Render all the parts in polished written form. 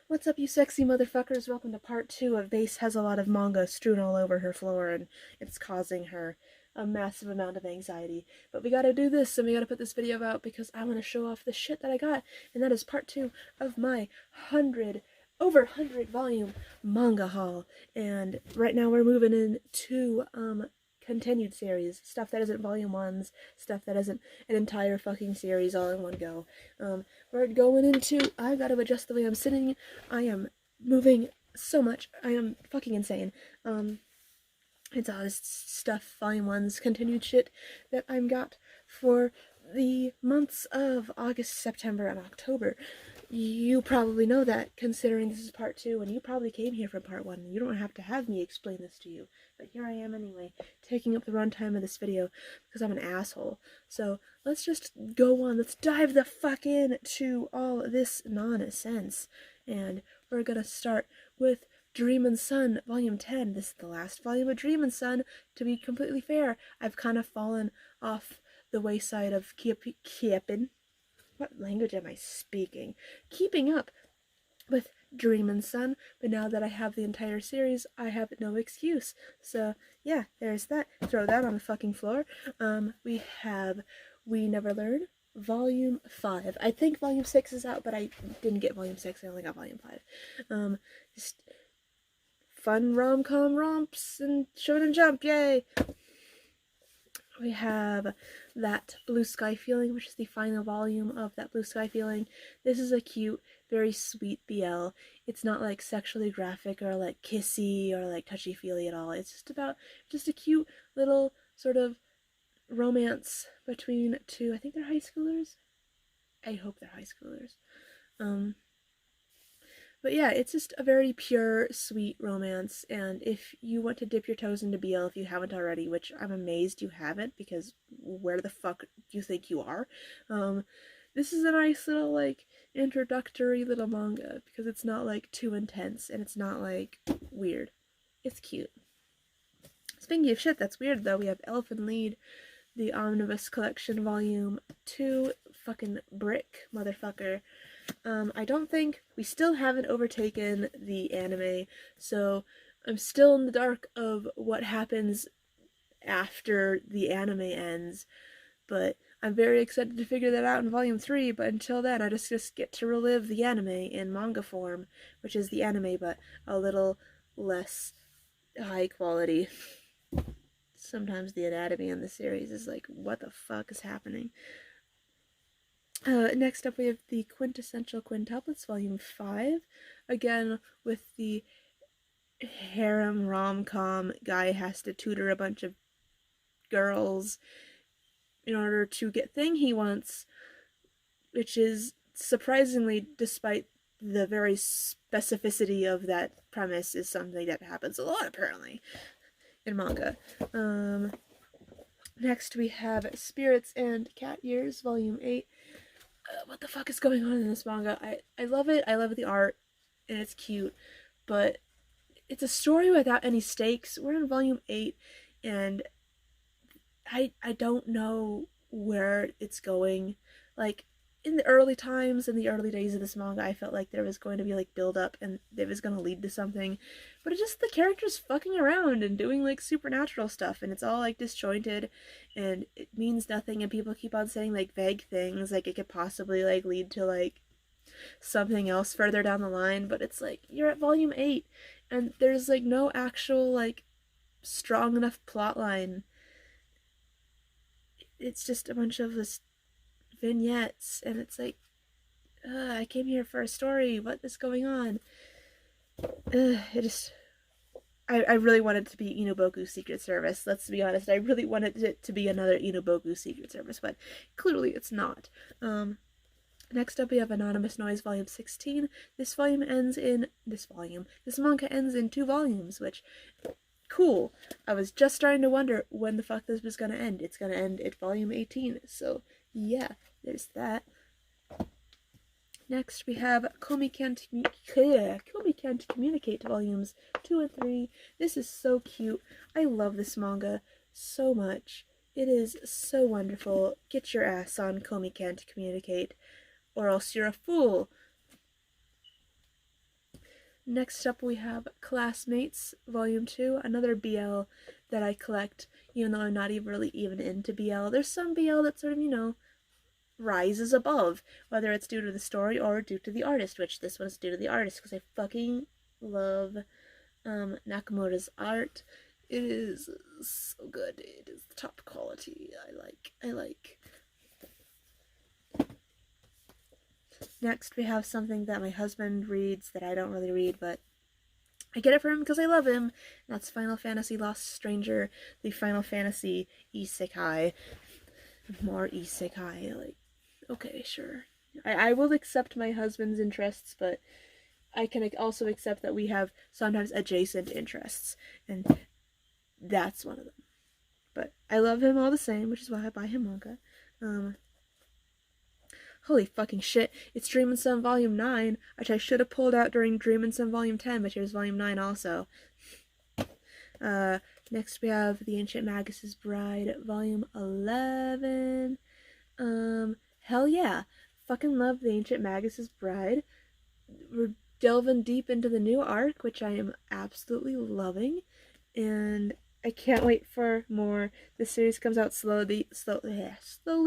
What's up, you sexy motherfuckers? Welcome to part 2 of Vase has a lot of manga strewn all over her floor, and it's causing her a massive amount of anxiety. But we gotta do this, and we gotta put this video out because I want to show off the shit that I got, and that is part 2 of my over 100 volume manga haul. And right now we're moving into continued series, stuff that isn't volume 1s, stuff that isn't an entire fucking series all in one go. We're going into, I've got to adjust the way I'm sitting. I am moving so much. I am fucking insane. It's all this stuff, volume 1's continued shit that I've got for the months of August, September, and October. You probably know that, considering this is part 2, and you probably came here from part 1, and you don't have to have me explain this to you. But here I am anyway, taking up the runtime of this video, because I'm an asshole. So, let's just go on, let's dive the fuck in to all this nonsense. And we're gonna start with Dream and Sun, Volume 10. This is the last volume of Dream and Sun. To be completely fair, I've kind of fallen off the wayside of keeping. What language am I speaking? Keeping up with Dream and Sun, but now that I have the entire series, I have no excuse. So, yeah, there's that. Throw that on the fucking floor. We have We Never Learn, Volume 5. I think Volume 6 is out, but I didn't get Volume 6, I only got Volume 5. Just fun rom-com romps and Shonen Jump, yay! We have That Blue Sky Feeling, which is the final volume of That Blue Sky Feeling. This is a cute, very sweet BL. It's not like sexually graphic or like kissy or like touchy-feely at all. It's just about just a cute little sort of romance between two, I think they're high schoolers? I hope they're high schoolers. But yeah, it's just a very pure, sweet romance, and if you want to dip your toes into BL if you haven't already, which I'm amazed you haven't, because where the fuck do you think you are? This is a nice little, like, introductory little manga, because it's not, like, too intense, and it's not, like, weird. It's cute. Speaking of shit that's weird, though, we have Elephant Lead, the Omnibus Collection Volume 2, fucking brick, motherfucker. I don't think, we still haven't overtaken the anime, so I'm still in the dark of what happens after the anime ends, but I'm very excited to figure that out in Volume 3, but until then, I just get to relive the anime in manga form, which is the anime, but a little less high quality. Sometimes the anatomy in the series is like, what the fuck is happening? Next up we have the Quintessential Quintuplets, Volume 5, again with the harem rom-com. Guy has to tutor a bunch of girls in order to get thing he wants, which is surprisingly, despite the very specificity of that premise, is something that happens a lot apparently in manga. Next we have Spirits and Cat Years, Volume 8. What the fuck is going on in this manga? I love it. I love the art, and it's cute, but it's a story without any stakes. We're in Volume 8, and I don't know where it's going. Like, in the early times, in the early days of this manga, I felt like there was going to be, like, build-up, and it was going to lead to something, but it's just the characters fucking around and doing, like, supernatural stuff, and it's all, like, disjointed, and it means nothing, and people keep on saying, like, vague things, like, it could possibly, like, lead to, like, something else further down the line, but it's, like, you're at Volume 8, and there's, like, no actual, like, strong enough plotline. It's just a bunch of this vignettes, and it's like, I came here for a story, what is going on? I really wanted it to be Inoboku Secret Service, let's be honest. I really wanted it to be another Inoboku Secret Service, but clearly it's not. Next up we have Anonymous Noise, Volume 16. This manga ends in 2 volumes, which, cool. I was just starting to wonder when the fuck this was gonna end. It's gonna end at Volume 18, so yeah, there's that. Next we have Komi Can't Communicate, Volumes 2 and 3. This is so cute. I love this manga so much. It is so wonderful. Get your ass on Komi Can't Communicate, or else you're a fool. Next up we have Classmates Volume 2, another BL that I collect, even though I'm not even really even into BL. There's some BL that sort of, you know, rises above, whether it's due to the story or due to the artist, which this one's due to the artist, because I fucking love Nakamura's art. It is so good. It is top quality. I like. Next, we have something that my husband reads that I don't really read, but I get it for him because I love him. That's Final Fantasy Lost Stranger, the Final Fantasy isekai. More isekai, like, okay, sure. I will accept my husband's interests, but I can also accept that we have sometimes adjacent interests, and that's one of them. But I love him all the same, which is why I buy him manga. Holy fucking shit, it's Dream and Sun Volume 9, which I should have pulled out during Dream and Sun Volume 10, but here's Volume 9 also. Next we have The Ancient Magus's Bride, Volume 11. Hell yeah. Fucking love The Ancient Magus's Bride. We're delving deep into the new arc, which I am absolutely loving, and I can't wait for more. This series comes out slowly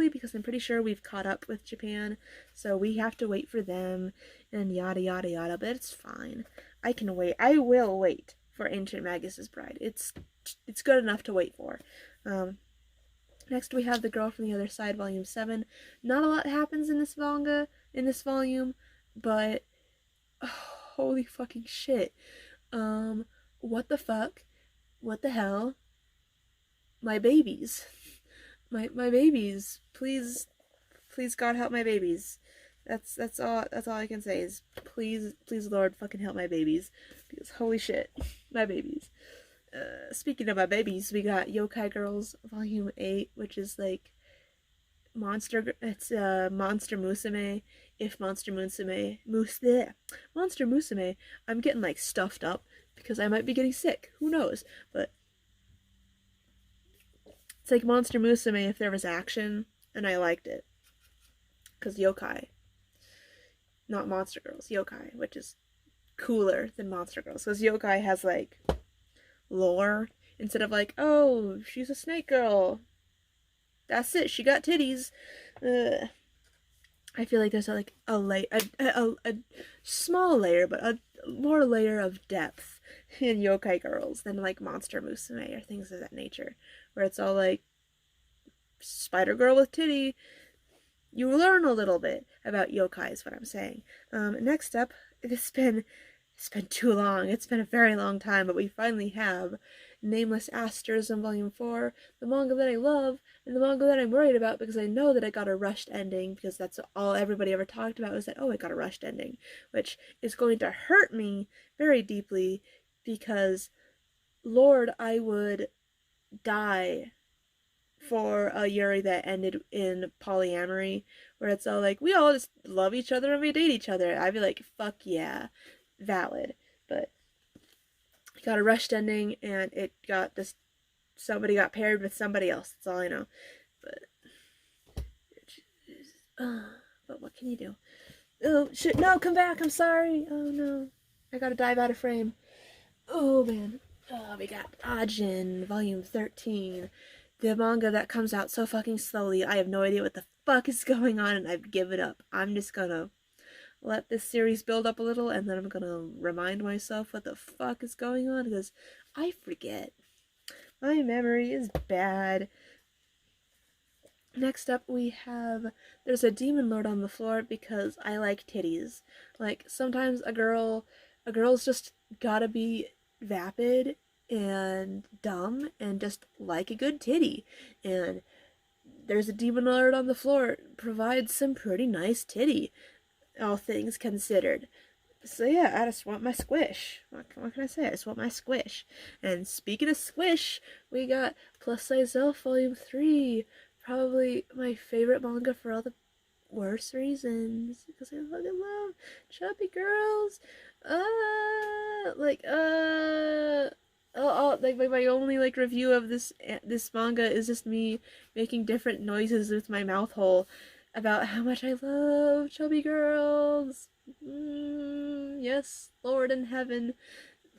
because I'm pretty sure we've caught up with Japan, so we have to wait for them, and yada yada yada, but it's fine. I can wait. I will wait for Ancient Magus's Bride. It's good enough to wait for. Next we have The Girl from the Other Side, Volume 7. Not a lot happens in this manga, in this volume, but holy fucking shit. What the fuck? What the hell? My babies. My babies. Please God help my babies. That's all I can say is please Lord fucking help my babies. Because holy shit. My babies. Speaking of my babies, we got Yokai Girls Volume 8, which is like Monster Musume. If Monster Musume, I'm getting like stuffed up because I might be getting sick. Who knows? But it's like Monster Musume if there was action, and I liked it. Because yokai. Not Monster Girls, yokai, which is cooler than Monster Girls. Because yokai has like lore instead of like, oh, she's a snake girl. That's it, she got titties. I feel like there's like a small layer, but a more layer of depth in yokai girls than like Monster Musume or things of that nature, where it's all like spider girl with titty. You learn a little bit about yokai is what I'm saying. Next up, it's been too long. It's been a very long time, but we finally have Nameless Asterism Volume 4, the manga that I love, and the manga that I'm worried about because I know that I got a rushed ending, because that's all everybody ever talked about was that, oh, I got a rushed ending, which is going to hurt me very deeply because, Lord, I would die for a Yuri that ended in polyamory, where it's all like, we all just love each other and we date each other. I'd be like, fuck yeah, valid. But it got a rushed ending, and it got just, somebody got paired with somebody else. That's all I know. But what can you do? Oh, shit, no, come back, I'm sorry. Oh, no. I gotta dive out of frame. Oh, man. Oh, we got Ajin, Volume 13. The manga that comes out so fucking slowly, I have no idea what the fuck is going on, and I've given up. I'm just gonna let this series build up a little, and then I'm gonna remind myself what the fuck is going on, because I forget. My memory is bad. Next up we have, there's a demon lord on the floor because I like titties. Like, sometimes a girl's just gotta be vapid and dumb and just like a good titty. And there's a demon lord on the floor, provides some pretty nice titty, all things considered. So yeah, I just want my squish. What can I say? I just want my squish. And speaking of squish, we got Plus Size Elf Volume 3. Probably my favorite manga for all the worst reasons. Because I fucking love chubby girls. Like my only like review of this manga is just me making different noises with my mouth hole about how much I love chubby girls. Yes, Lord in heaven,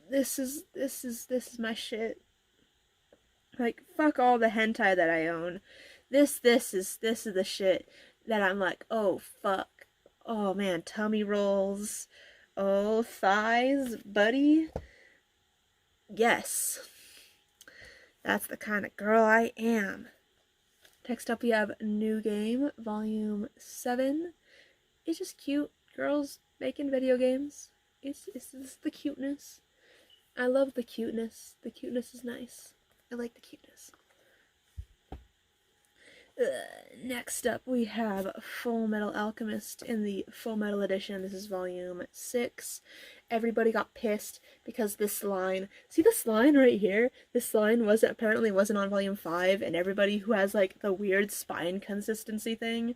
this is my shit. Like, fuck all the hentai that I own. This is the shit that I'm like, oh fuck. Oh man, tummy rolls. Oh, thighs, buddy. Yes. That's the kind of girl I am. Next up we have New Game, Volume 7. It's just cute. Girls making video games. It's the cuteness. I love the cuteness. The cuteness is nice. I like the cuteness. Next up we have Fullmetal Alchemist in the Fullmetal edition. This is volume 6. Everybody got pissed because this line, see this line right here? This line apparently wasn't on volume 5, and everybody who has like the weird spine consistency thing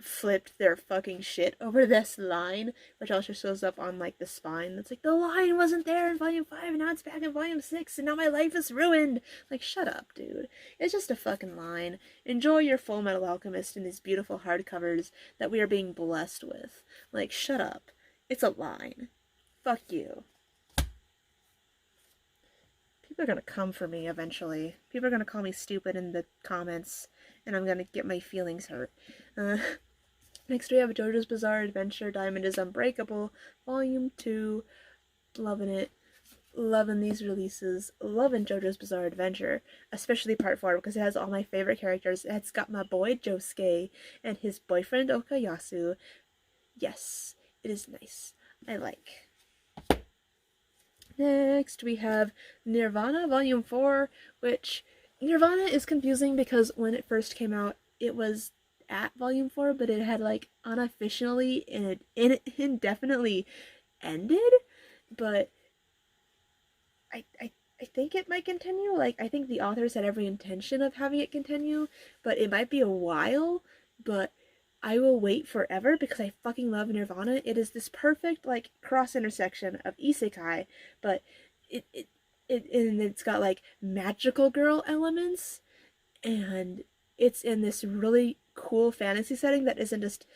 flipped their fucking shit over this line, which also shows up on like the spine. It's like, the line wasn't there in volume 5 and now it's back in volume 6 and now my life is ruined. Like, shut up, dude. It's just a fucking line. Enjoy your Fullmetal Alchemist in these beautiful hardcovers that we are being blessed with. Like, shut up. It's a line. Fuck you. People are gonna come for me eventually. People are gonna call me stupid in the comments, and I'm gonna get my feelings hurt. Next we have JoJo's Bizarre Adventure, Diamond is Unbreakable, Volume 2. Loving it. Loving these releases. Loving JoJo's Bizarre Adventure, especially Part 4, because it has all my favorite characters. It's got my boy Josuke and his boyfriend Okayasu. Yes, it is nice. I like. Next we have Nirvana Volume 4, which Nirvana is confusing because when it first came out, it was at volume 4, but it had like unofficially and indefinitely ended. But I think it might continue. Like, I think the authors had every intention of having it continue, but it might be a while. But I will wait forever because I fucking love Nirvana. It is this perfect like cross intersection of isekai, but it's got like magical girl elements, and it's in this really cool fantasy setting that isn't just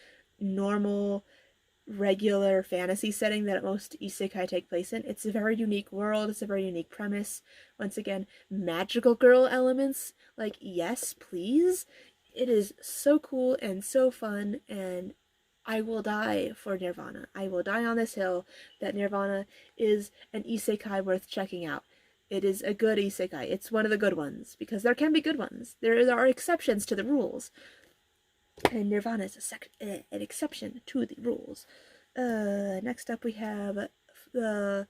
normal regular fantasy setting that most isekai take place in. It's a very unique world. It's a very unique premise. Once again, magical girl elements. Like, yes, please. It is so cool and so fun, and I will die for Nirvana. I will die on this hill that Nirvana is an isekai worth checking out. It is a good isekai. It's one of the good ones, because there can be good ones. There are exceptions to the rules. And Nirvana is an exception to the rules. Next up we have the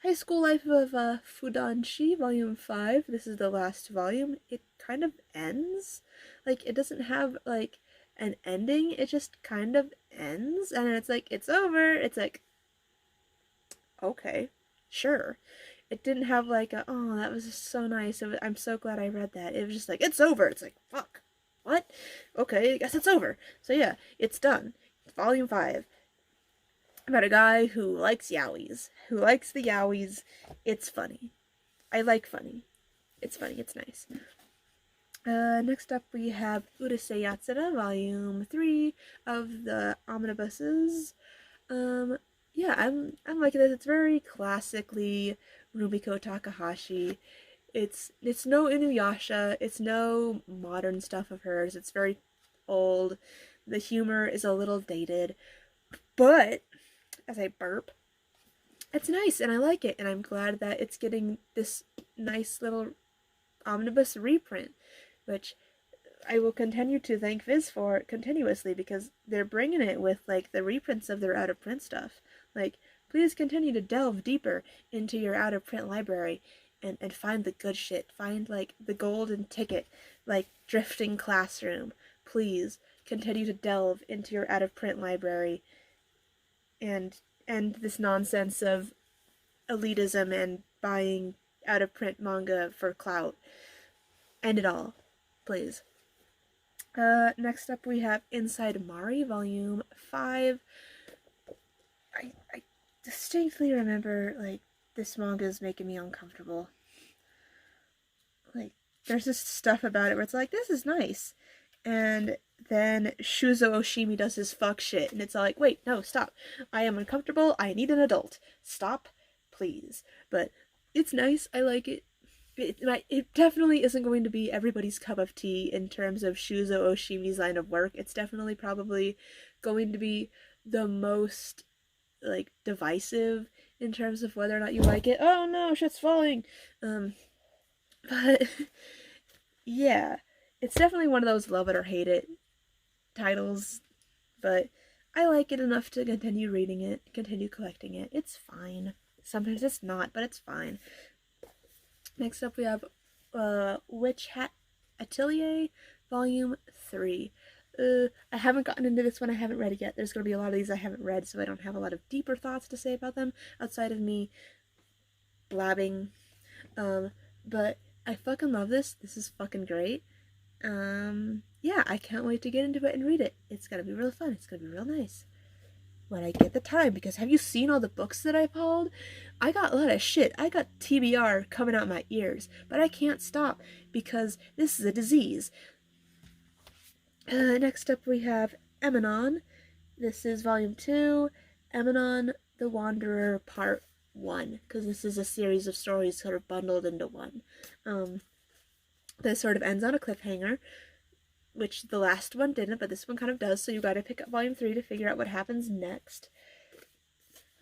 High School Life of Fudanshi, Volume 5. This is the last volume. It kind of ends. Like, it doesn't have, like, an ending. It just kind of ends. And it's like, it's over. It's like, okay, sure. It didn't have like a, oh, that was just so nice. I'm so glad I read that. It was just like, it's over. It's like, fuck. What? Okay, I guess it's over. So yeah, it's done. Volume 5. About a guy who likes yaois. Who likes the yaois. It's funny. I like funny. It's funny. It's nice. Next up we have Urusei Yatsura, Volume 3 of the omnibuses. Yeah, I'm liking this. It's very classically Rumiko Takahashi. It's no Inuyasha. It's no modern stuff of hers. It's very old. The humor is a little dated, but as I burp, it's nice and I like it, and I'm glad that it's getting this nice little omnibus reprint, which I will continue to thank Viz for continuously, because they're bringing it with like the reprints of their out of print stuff. Like, please continue to delve deeper into your out of print library and find the good shit. Find like the golden ticket, like Drifting Classroom. Please continue to delve into your out of print library and end this nonsense of elitism and buying out of print manga for clout. End it all, please. Next up we have Inside Mari, Volume 5. I distinctly remember, like, this manga is making me uncomfortable. Like, there's just stuff about it where it's like, this is nice. And then Shuzo Oshimi does his fuck shit, and it's all like, wait, no, stop. I am uncomfortable. I need an adult. Stop, please. But it's nice. I like it. It definitely isn't going to be everybody's cup of tea in terms of Shuzo Oshimi's line of work. It's definitely probably going to be the most, like, divisive in terms of whether or not you like it. Oh no, shit's falling! But, yeah. It's definitely one of those love it or hate it titles, but I like it enough to continue reading it, continue collecting it. It's fine. Sometimes it's not, but it's fine. Next up we have Witch Hat Atelier, Volume 3. I haven't gotten into this one. I haven't read it yet. There's going to be a lot of these I haven't read, so I don't have a lot of deeper thoughts to say about them outside of me blabbing. But I fucking love this. This is fucking great. Yeah, I can't wait to get into it and read it. It's gonna be real fun. It's gonna be real nice. When I get the time, because have you seen all the books that I've hauled? I got a lot of shit. I got TBR coming out my ears, but I can't stop because this is a disease. Next up we have Emanon. This is Volume 2, Emanon the Wanderer Part 1, because this is a series of stories sort of bundled into one. This sort of ends on a cliffhanger, which the last one didn't, but this one kind of does, so you gotta pick up Volume 3 to figure out what happens next.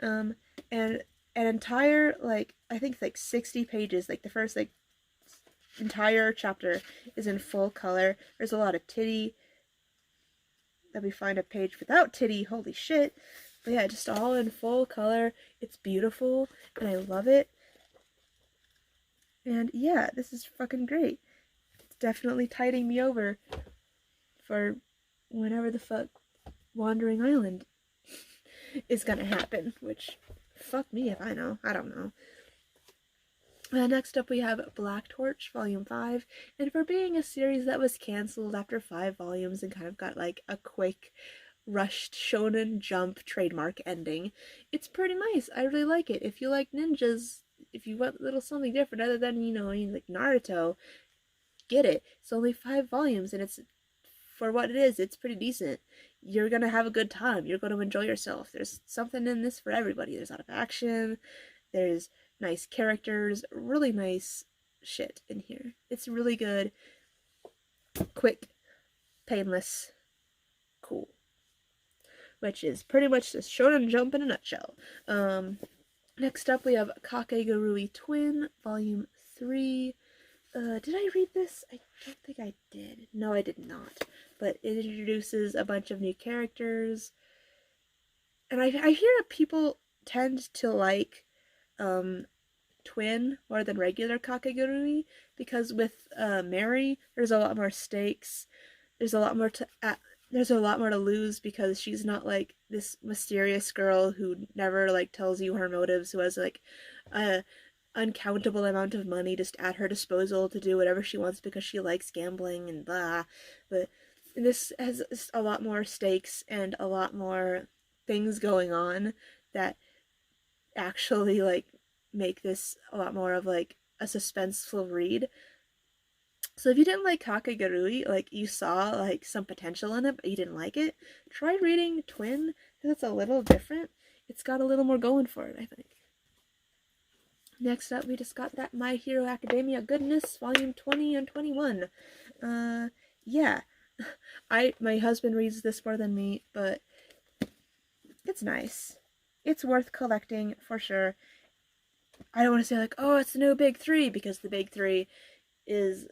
And an entire, like, I think, like, 60 pages, like, the first, like, entire chapter is in full color. There's a lot of titty. Let me find a page without titty, holy shit. But yeah, just all in full color. It's beautiful, and I love it. And yeah, this is fucking great. It's definitely tiding me over for whenever the fuck Wandering Island is gonna happen, which, fuck me if I know. I don't know. Next up we have Black Torch, Volume 5, and for being a series that was cancelled after 5 volumes and kind of got, like, a quick, rushed Shonen Jump trademark ending, it's pretty nice. I really like it. If you like ninjas, if you want a little something different other than, you know, like Naruto, get it. It's only 5 volumes, and it's, for what it is, it's pretty decent. You're gonna have a good time. You're gonna enjoy yourself. There's something in this for everybody. There's a lot of action. There's nice characters. Really nice shit in here. It's really good. Quick. Painless. Cool. Which is pretty much just Shonen Jump in a nutshell. Next up we have Kakegurui Twin, Volume 3. Did I read this? I don't think I did. No, I did not. But it introduces a bunch of new characters. And I hear that people tend to like Twin more than regular Kakegurui, because with Mary, there's a lot more stakes. There's a lot more to lose, because she's not like this mysterious girl who never like tells you her motives, who has like a uncountable amount of money just at her disposal to do whatever she wants because she likes gambling and blah. But this has a lot more stakes and a lot more things going on that actually like make this a lot more of like a suspenseful read. So if you didn't like Kakegurui, like you saw like some potential in it but you didn't like it, try reading Twin, because it's a little different. It's got a little more going for it, I think. Next up, we just got that My Hero Academia goodness, Volume 20 and 21. Yeah. My husband reads this more than me, but it's nice. It's worth collecting, for sure. I don't want to say, like, oh, it's the new Big 3, because the Big 3 is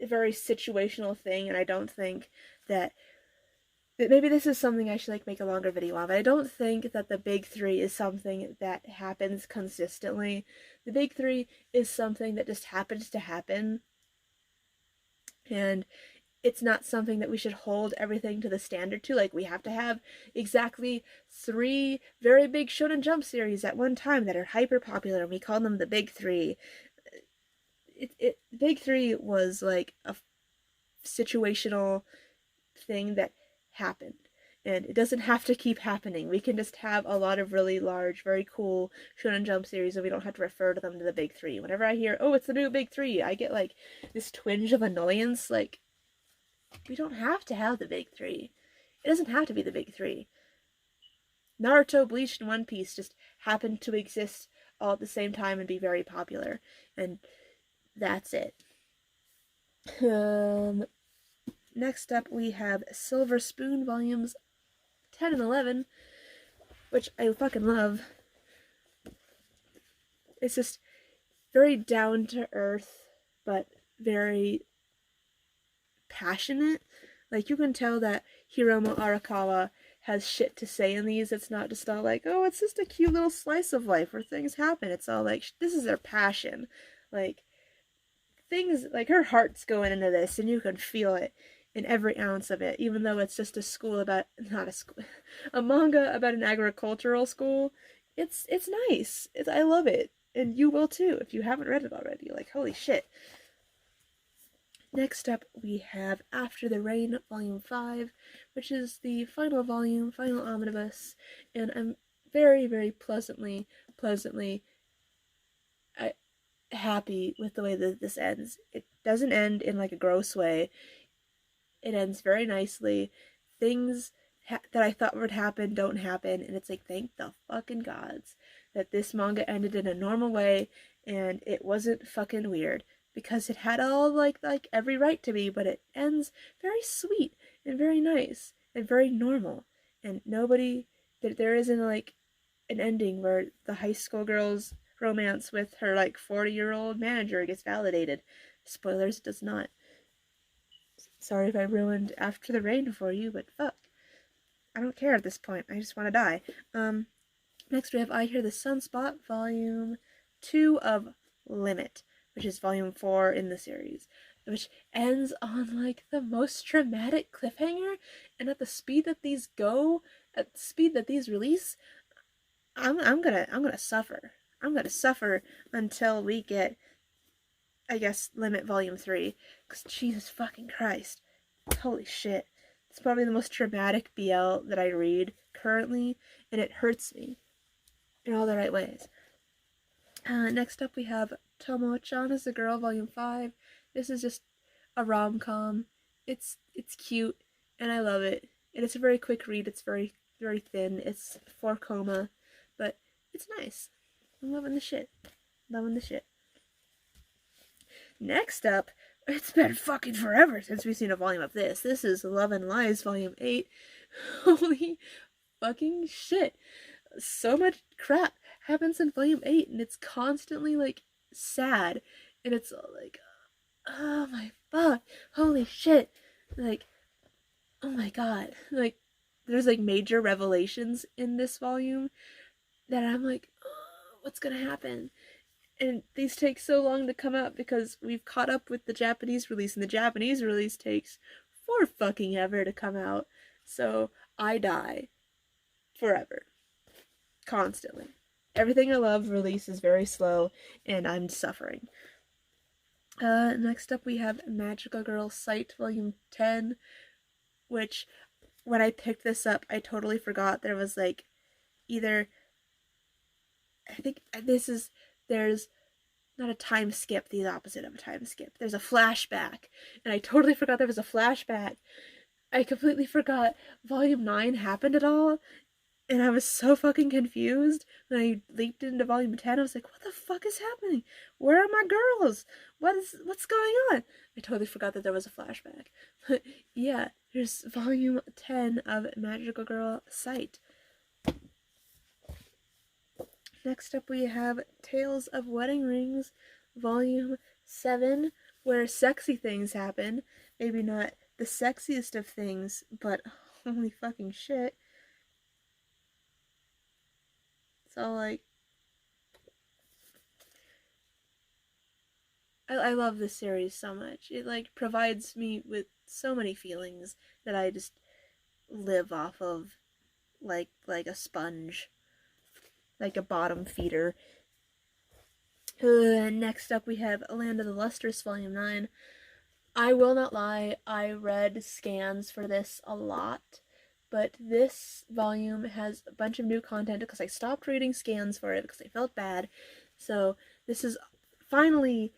a very situational thing, and I don't think that maybe this is something I should like make a longer video on, but I don't think that the Big 3 is something that happens consistently. The Big 3 is something that just happens to happen, and it's not something that we should hold everything to the standard to. Like, we have to have exactly 3 very big Shonen Jump series at one time that are hyper popular, and we call them the Big 3. Big 3 was like a situational thing that happened, and it doesn't have to keep happening. We can just have a lot of really large, very cool Shonen Jump series, and we don't have to refer to them to the Big 3. Whenever I hear, oh, it's the new Big 3, I get like this twinge of annoyance, like, We don't have to have the big three. It doesn't have to be the big three. Naruto, Bleach, and One Piece just happen to exist all at the same time and be very popular. And that's it. Next up, we have Silver Spoon Volumes 10 and 11, which I fucking love. It's just very down to earth, but very passionate. Like, you can tell that Hiromu Arakawa has shit to say in these. It's not just all like, oh, it's just a cute little slice of life where things happen. It's all like, this is their passion. Like, things, like, her heart's going into this, and you can feel it in every ounce of it, even though it's just a school about, not a school, a manga about an agricultural school. It's nice. I love it. And you will too, if you haven't read it already. Like, holy shit. Next up, we have After the Rain, Volume 5, which is the final volume, final omnibus, and I'm very, very pleasantly happy with the way that this ends. It doesn't end in, like, a gross way. It ends very nicely. Things that I thought would happen don't happen, and it's like, thank the fucking gods that this manga ended in a normal way, and it wasn't fucking weird. Because it had all, like every right to be, but it ends very sweet and very nice and very normal. And there isn't, like, an ending where the high school girl's romance with her, like, 40-year-old manager gets validated. Spoilers, it does not. Sorry if I ruined After the Rain for you, but fuck. I don't care at this point. I just want to die. Next we have I Hear the Sunspot, Volume 2 of Limit, which is Volume 4 in the series, which ends on, like, the most dramatic cliffhanger, and at the speed that these go, at the speed that these release, I'm gonna suffer. I'm gonna suffer until we get, I guess, Limit Volume 3, because Jesus fucking Christ. Holy shit. It's probably the most dramatic BL that I read currently, and it hurts me in all the right ways. Next up we have Tomo-chan is a Girl, Volume 5. This is just a rom-com. It's cute, and I love it. And it's a very quick read. It's very, very thin. It's 4 coma, but it's nice. I'm loving the shit. Loving the shit. Next up, it's been fucking forever since we've seen a volume of this. This is Love and Lies, Volume 8. Holy fucking shit. So much crap happens in Volume 8, and it's constantly, like, sad. And it's like, oh my fuck. Holy shit. Like, oh my god. Like, there's, like, major revelations in this volume that I'm like, oh, what's gonna happen? And these take so long to come out because we've caught up with the Japanese release, and the Japanese release takes for fucking ever to come out. So I die forever. Constantly. Everything I love releases very slow, and I'm suffering. Next up we have Magical Girl Sight, Volume 10, which, when I picked this up, I totally forgot there was, like, either, I think there's not a time skip, the opposite of a time skip. There's a flashback, and I totally forgot there was a flashback. I completely forgot Volume 9 happened at all, and I was so fucking confused when I leaped into Volume 10. I was like, what the fuck is happening? Where are my girls? What's going on? I totally forgot that there was a flashback. But yeah, here's Volume 10 of Magical Girl Sight. Next up we have Tales of Wedding Rings, Volume 7, where sexy things happen. Maybe not the sexiest of things, but holy fucking shit. So, like, I love this series so much. It, like, provides me with so many feelings that I just live off of, like a sponge. Like a bottom feeder. Next up we have Land of the Lustrous, Volume 9. I will not lie, I read scans for this a lot, but this volume has a bunch of new content because I stopped reading scans for it because I felt bad. So this is finally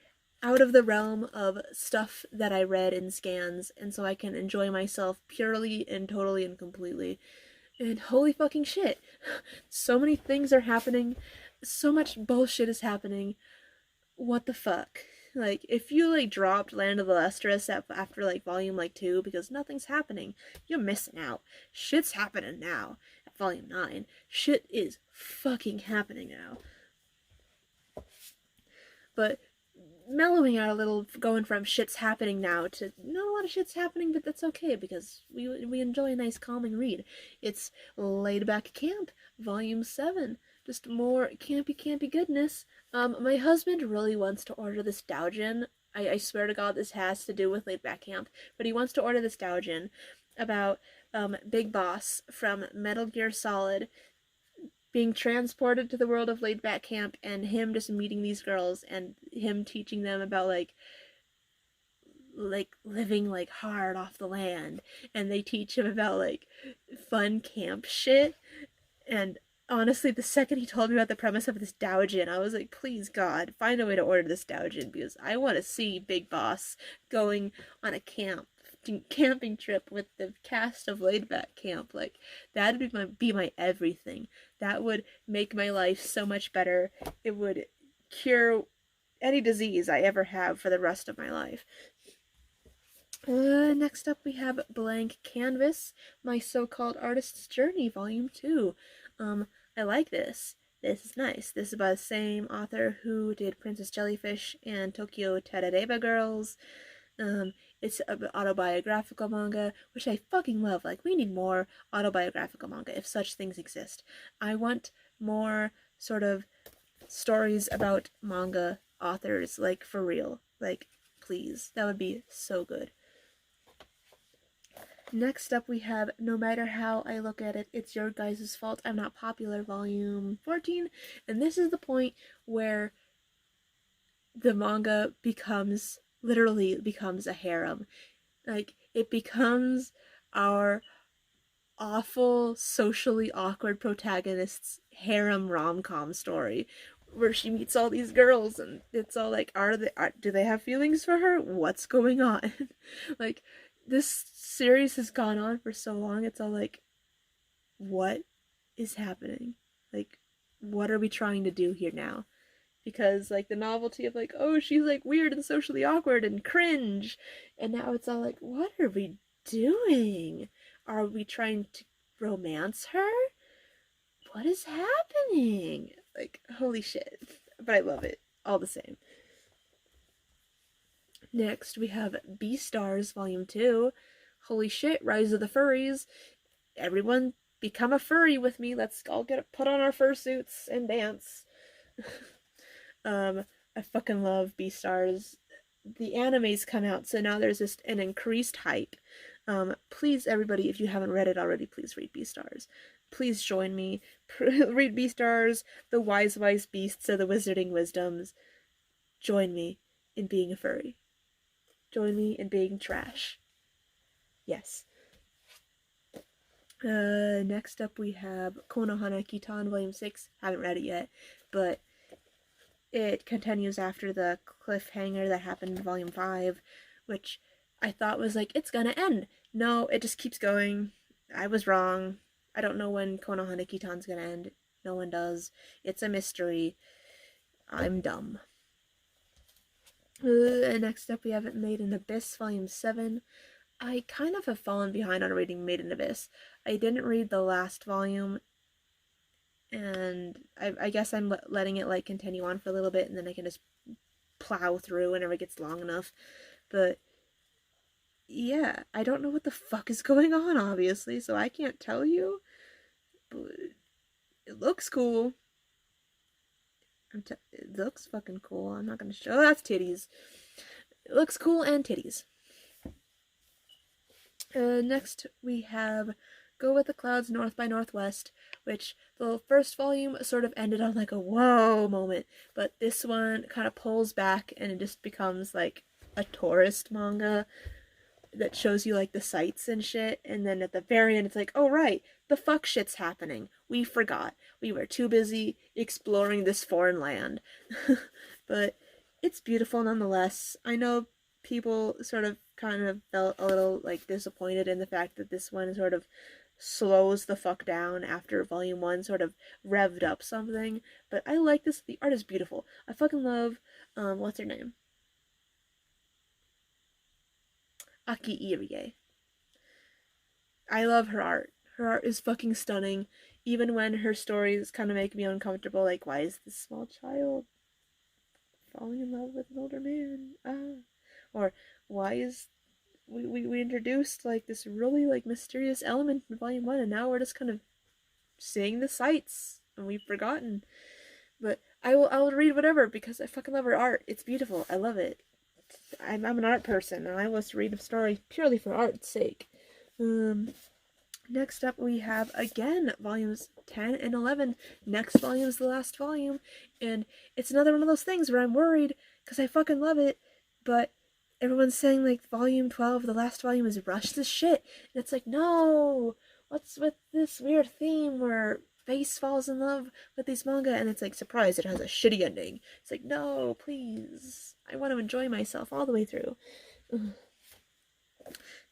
out of the realm of stuff that I read in scans, and so I can enjoy myself purely and totally and completely. And holy fucking shit, so many things are happening, so much bullshit is happening. What the fuck? Like, if you like dropped Land of the Lustrous after like volume like 2 because nothing's happening, you're missing out. Shit's happening now at volume 9. Shit is fucking happening now. But mellowing out a little, going from shit's happening now to not a lot of shit's happening, but that's okay because we enjoy a nice calming read. It's Laid Back Camp, volume 7. Just more campy goodness. My husband really wants to order this Doujin. I swear to God this has to do with Laid Back Camp, but he wants to order this Doujin about Big Boss from Metal Gear Solid being transported to the world of Laid Back Camp, and him just meeting these girls and him teaching them about like living like hard off the land, and they teach him about like fun camp shit. And honestly, the second he told me about the premise of this Doujin, I was like, please God, find a way to order this Doujin, because I want to see Big Boss going on a camping trip with the cast of Laid Back Camp. Like, that would be my everything. That would make my life so much better. It would cure any disease I ever have for the rest of my life. Next up we have Blank Canvas, My So-Called Artist's Journey, Volume 2. I like this. This is nice. This is by the same author who did Princess Jellyfish and Tokyo Tadadeba Girls. It's an autobiographical manga, which I fucking love. Like, we need more autobiographical manga, if such things exist. I want more sort of stories about manga authors, like, for real. Like, please. That would be so good. Next up we have No Matter How I Look at It, It's Your Guys' Fault I'm Not Popular, Volume 14. And this is the point where the manga literally becomes a harem. Like, it becomes our awful, socially awkward protagonist's harem rom-com story, where she meets all these girls and it's all like, do they have feelings for her? What's going on? Like, this series has gone on for so long, it's all like, what is happening? Like, what are we trying to do here now? Because, like, the novelty of, like, oh, she's, like, weird and socially awkward and cringe, and now it's all like, what are we doing? Are we trying to romance her? What is happening? Like, holy shit. But I love it, all the same. Next, we have Beastars, Volume 2. Holy shit, Rise of the Furries. Everyone become a furry with me. Let's all put on our fursuits and dance. I fucking love Beastars. The animes come out, so now there's just an increased hype. Please, everybody, if you haven't read it already, please read Beastars. Please join me. Read Beastars, the wise beasts of the wizarding wisdoms. Join me in being a furry. Join me in being trash. Yes. Next up we have Konohana Kitan Volume 6. Haven't read it yet, but it continues after the cliffhanger that happened in Volume 5, which I thought was like, it's gonna end. No, it just keeps going. I was wrong. I don't know when Konohana Kitan's gonna end. No one does. It's a mystery. I'm dumb. Next up we have Made in Abyss, Volume 7. I kind of have fallen behind on reading Made in Abyss. I didn't read the last volume, and I guess I'm letting it, like, continue on for a little bit, and then I can just plow through whenever it gets long enough. But yeah, I don't know what the fuck is going on, obviously, so I can't tell you, but it looks cool. It looks fucking cool. I'm not gonna show. Oh, that's titties. It looks cool and titties. Next we have Go With the Clouds, North by Northwest, which the first volume sort of ended on like a whoa moment, but this one kind of pulls back and it just becomes like a tourist manga that shows you like the sights and shit, and then at the very end it's like, oh right, the fuck shit's happening. We forgot. We were too busy exploring this foreign land. But it's beautiful nonetheless. I know people sort of kind of felt a little like disappointed in the fact that this one sort of slows the fuck down after volume 1 sort of revved up something, but I like this. The art is beautiful. I fucking love what's her name? Aki Irie. I love her art. Her art is fucking stunning. Even when her stories kind of make me uncomfortable, like, why is this small child falling in love with an older man? Or why is we introduced like this really like mysterious element in volume 1 and now we're just kind of seeing the sights and we've forgotten. But I will read whatever because I fucking love her art. It's beautiful. I love it. I'm an art person and I want to read a story purely for art's sake. Next up we have again volumes 10 and 11. Next volume is the last volume, and it's another one of those things where I'm worried because I fucking love it, but everyone's saying like volume 12, the last volume, is rushed as shit, and it's like, no, what's with this weird theme where Face falls in love with these manga and it's like, surprise, it has a shitty ending. It's like, no, please, I want to enjoy myself all the way through.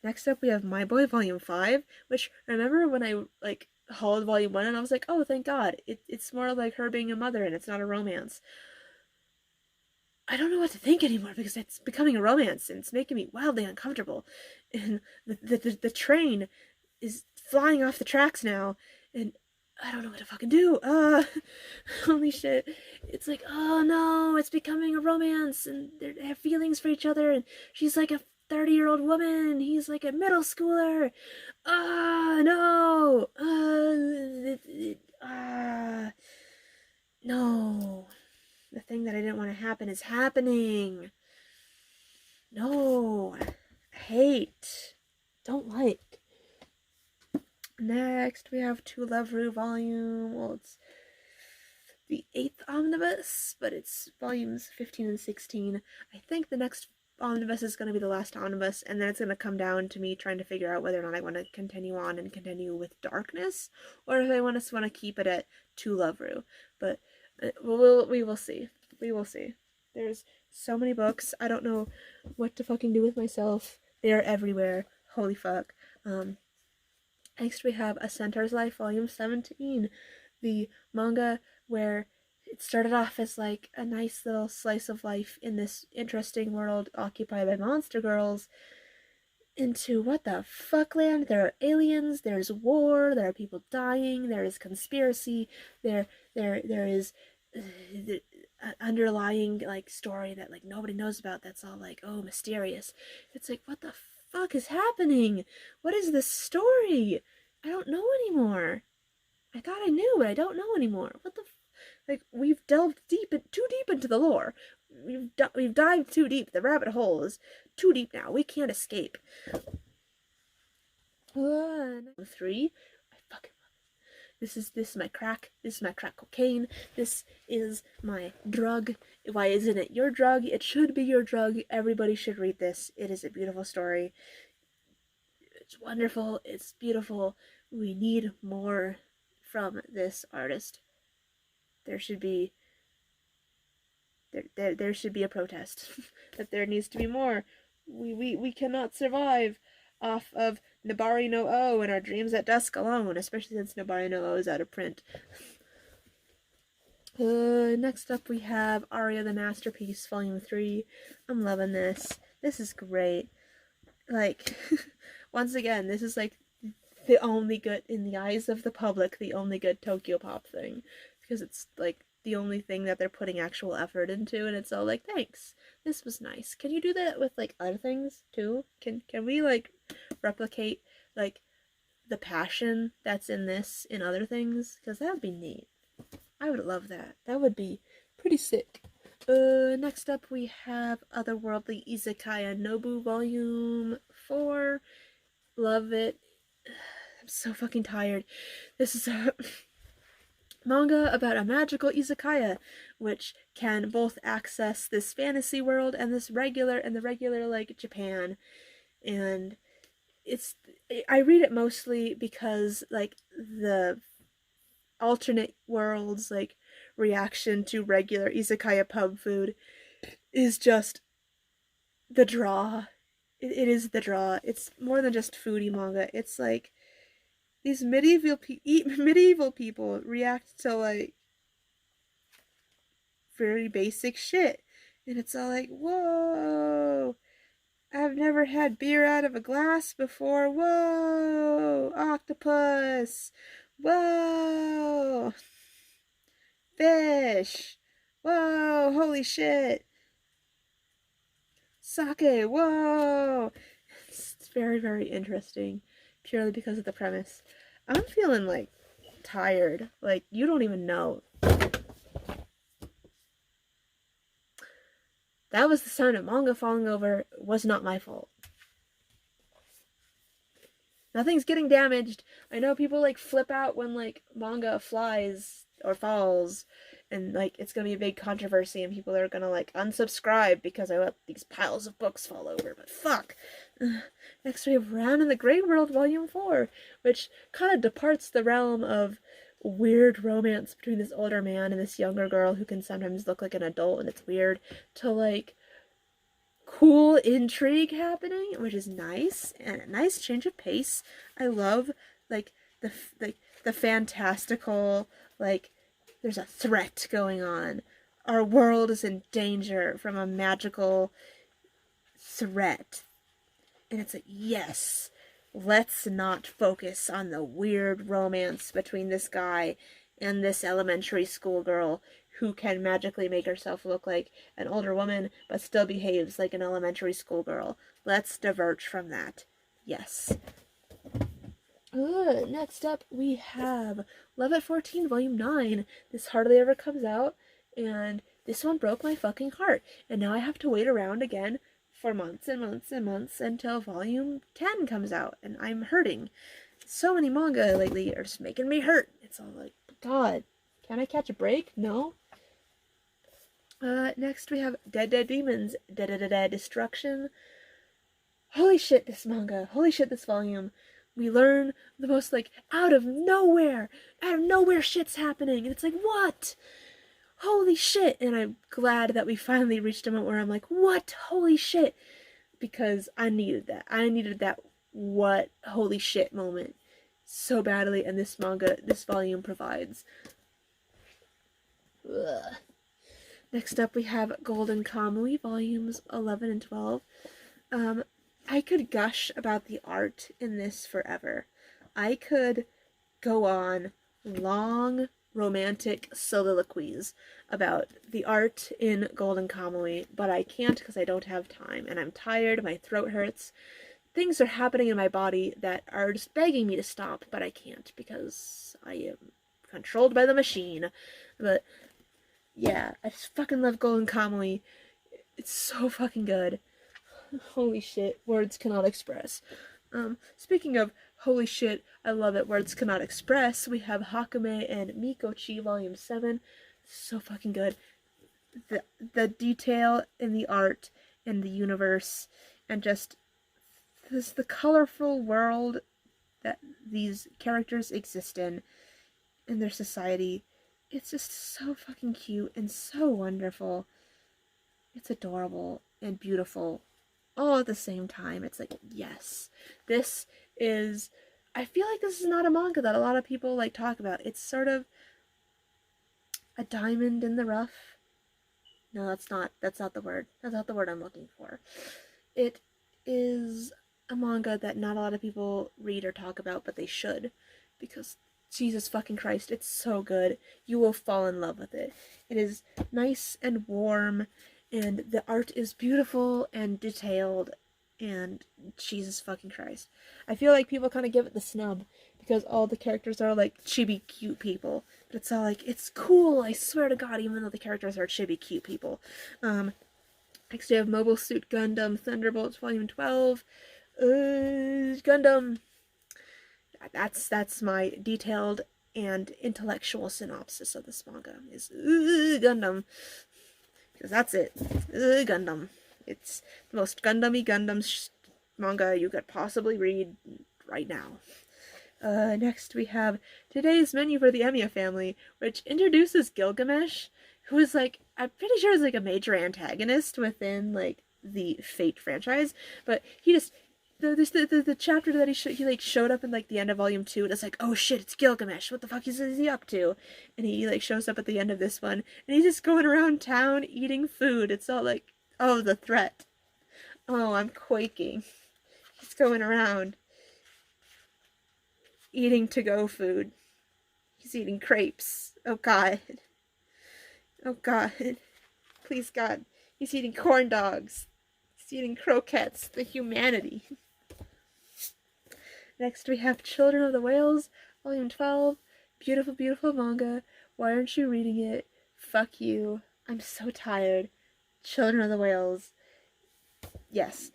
Next up, we have My Boy Volume 5, which, remember when I, like, hauled Volume 1 and I was like, oh, thank God, it's more like her being a mother and it's not a romance. I don't know what to think anymore because it's becoming a romance and it's making me wildly uncomfortable. And the train is flying off the tracks now and I don't know what to fucking do. Holy shit. It's like, oh no, it's becoming a romance and they have feelings for each other and she's like a 30-year-old woman, he's like a middle schooler. No. No. The thing that I didn't want to happen is happening. No. Hate. Don't like. Next, we have To Love Ru volume. Well, it's the 8th omnibus, but it's volumes 15 and 16. I think the next omnibus is going to be the last omnibus, and then it's going to come down to me trying to figure out whether or not I want to continue on and continue with Darkness, or if I want to keep it at To Love Ru. But we will see. We will see. There's so many books. I don't know what to fucking do with myself. They are everywhere. Holy fuck. Next we have A Centaur's Life, volume 17. The manga where it started off as like a nice little slice of life in this interesting world occupied by monster girls into what the fuck land? There are aliens, there's war, there are people dying, there is conspiracy, there is underlying like story that like nobody knows about that's all like, oh, mysterious. It's like, what the fuck is happening? What is this story? I don't know anymore. I thought I knew, but I don't know anymore. What the like, we've delved too deep into the lore. We've dived too deep. The rabbit hole is too deep now. We can't escape. 3. I fucking love it. This is my crack. This is my crack cocaine. This is my drug. Why isn't it your drug? It should be your drug. Everybody should read this. It is a beautiful story. It's wonderful. It's beautiful. We need more from this artist. There should be a protest that there needs to be more. We cannot survive off of Nabari no O and Our Dreams at Dusk alone, especially since Nabari no O is out of print. Next up we have Aria the Masterpiece, volume 3. I'm loving this. This is great. Like, once again, this is like the only good, in the eyes of the public, the only good Tokyo Pop thing. Because it's like the only thing that they're putting actual effort into, and it's all like, thanks, this was nice. Can you do that with like other things too? Can we like replicate like the passion that's in this in other things? Because that would be neat. I would love that. That would be pretty sick. Next up we have Otherworldly Izakaya Nobu volume 4. Love it. I'm so fucking tired. This is a manga about a magical izakaya, which can both access this fantasy world and this regular like Japan. And I read it mostly because like the alternate worlds like reaction to regular izakaya pub food is just the draw. It is the draw. It's more than just foodie manga. It's like these medieval people react to like very basic shit, and it's all like, whoa, I've never had beer out of a glass before. Whoa, octopus. Whoa, fish. Whoa, holy shit. Sake. Whoa. It's very, very interesting, purely because of the premise. I'm feeling like tired. Like, you don't even know. That was the sound of manga falling over. It was not my fault. Nothing's getting damaged. I know people like flip out when like manga flies or falls, and like it's gonna be a big controversy and people are gonna like unsubscribe because I let these piles of books fall over, but fuck. Next we have Round in the Great World Volume 4, which kind of departs the realm of weird romance between this older man and this younger girl who can sometimes look like an adult and it's weird, to like cool intrigue happening, which is nice, and a nice change of pace. I love like the fantastical, like there's a threat going on. Our world is in danger from a magical threat. And it's like, yes, let's not focus on the weird romance between this guy and this elementary school girl who can magically make herself look like an older woman but still behaves like an elementary school girl. Let's diverge from that. Yes. Next up we have Love at 14 Volume 9. This hardly ever comes out, and this one broke my fucking heart. And now I have to wait around again for months and months and months until Volume 10 comes out, and I'm hurting. So many manga lately are just making me hurt. It's all like, God, can I catch a break? No? Next we have Dead Dead Demons, Dead Destruction. Holy shit, this manga. Holy shit, this volume. We learn the most, like, out of nowhere shit's happening. And it's like, what? Holy shit. And I'm glad that we finally reached a moment where I'm like, what? Holy shit. Because I needed that. I needed that what holy shit moment so badly, and this volume provides. Ugh. Next up we have Golden Kamuy, volumes 11 and 12. I could gush about the art in this forever. I could go on long romantic soliloquies about the art in Golden Kamuy, but I can't because I don't have time, and I'm tired, my throat hurts. Things are happening in my body that are just begging me to stop, but I can't because I am controlled by the machine. But yeah, I just fucking love Golden Kamuy. It's so fucking good. Holy shit, words cannot express. Speaking of holy shit, I love it, words cannot express, we have Hakume and Mikochi Volume 7. So fucking good. The detail in the art and the universe, and just the colorful world that these characters exist in their society. It's just so fucking cute and so wonderful. It's adorable and beautiful all at the same time. It's like, yes, this is, I feel like this is not a manga that a lot of people like talk about. It's sort of a diamond in the rough. No, that's not the word. That's not the word I'm looking for. It is a manga that not a lot of people read or talk about, but they should, because Jesus fucking Christ, it's so good. You will fall in love with it. It is nice and warm, and the art is beautiful and detailed, and Jesus fucking Christ. I feel like people kind of give it the snub because all the characters are like chibi cute people, but it's all like, it's cool, I swear to God, even though the characters are chibi cute people. Next we have Mobile Suit Gundam Thunderbolts Volume 12. Gundam. That's my detailed and intellectual synopsis of this manga, is Gundam. Because that's it. Gundam. It's the most Gundam-y Gundam manga you could possibly read right now. Next we have Today's Menu for the Emiya Family, which introduces Gilgamesh, who is like, I'm pretty sure is like a major antagonist within like the Fate franchise, but he just the chapter that he like showed up in like the end of volume 2, and it's like, oh shit, it's Gilgamesh, what the fuck is he up to? And he like shows up at the end of this one, and he's just going around town eating food. It's all like, oh, the threat. Oh, I'm quaking. He's going around eating to-go food. He's eating crepes. Oh god. Oh god. Please God. He's eating corn dogs. He's eating croquettes. The humanity. Next we have Children of the Whales, Volume 12. Beautiful, beautiful manga. Why aren't you reading it? Fuck you. I'm so tired. Children of the Whales. Yes.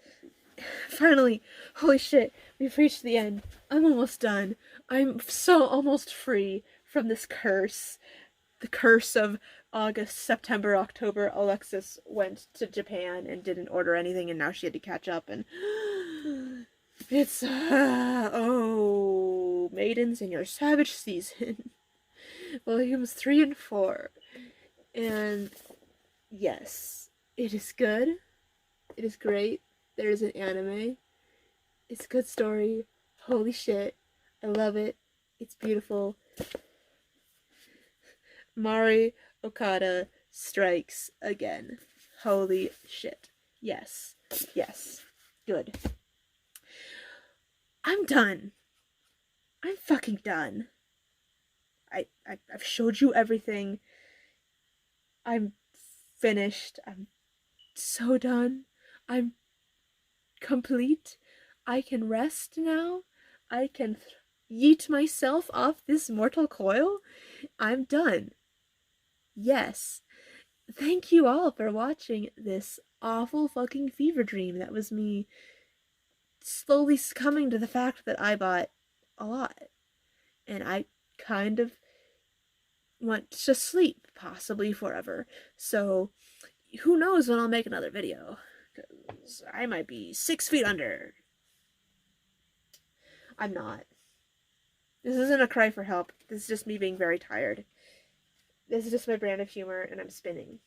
Finally. Holy shit. We've reached the end. I'm almost done. I'm so almost free from this curse. The curse of August, September, October. Alexis went to Japan and didn't order anything, and now she had to catch up, and it's oh, Maidens in Your Savage Season, volumes 3 and 4, and yes, it is good. It is great. There is an anime. It's a good story. Holy shit, I love it. It's beautiful. Mari Okada strikes again. Holy shit. Yes. Yes. Good. I'm done. I'm fucking done. I've showed you everything. I'm finished. I'm so done. I'm complete. I can rest now. I can yeet myself off this mortal coil. I'm done. Yes. Thank you all for watching this awful fucking fever dream that was me slowly succumbing to the fact that I bought a lot. And I kind of want to sleep, possibly forever. So, who knows when I'll make another video. Because I might be 6 feet under. I'm not. This isn't a cry for help. This is just me being very tired. This is just my brand of humor, and I'm spinning.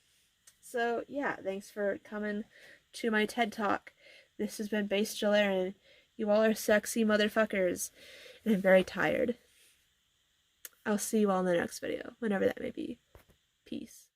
So, yeah, thanks for coming to my TED Talk. This has been Base Jalarin. You all are sexy motherfuckers, and I'm very tired. I'll see you all in the next video, whenever that may be. Peace.